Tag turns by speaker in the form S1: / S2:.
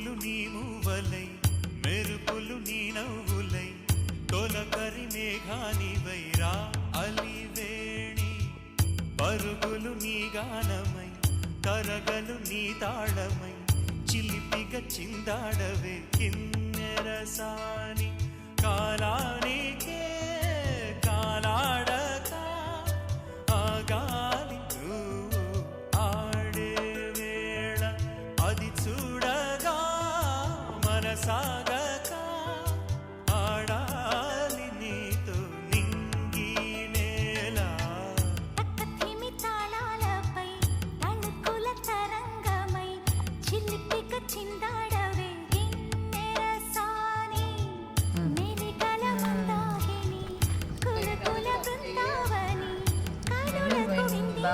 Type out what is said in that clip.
S1: పువ్వులు నీ మూవలై మెరుపులు నీ నవ్వులై తొలకరి మేఘానివై రా అలివేణి పరుగులు నీ గానమై తరగలు నీ తాళమై చిలిపిగా చిందాడవే కిన్నెరసాని కాలానికే కాలాడక ఆగాలి ఆడే వేళ అది చూడగా మనసాగక ఆడాలి నీతో నింగి నేల
S2: తక్కతిమి తాళాలపై తణుకుల తరంగమై చిలిపిగా చిందాడవే గిన్నెరసాని మెలికల మందాకిని కులకుల బృందావని కనులకు వింది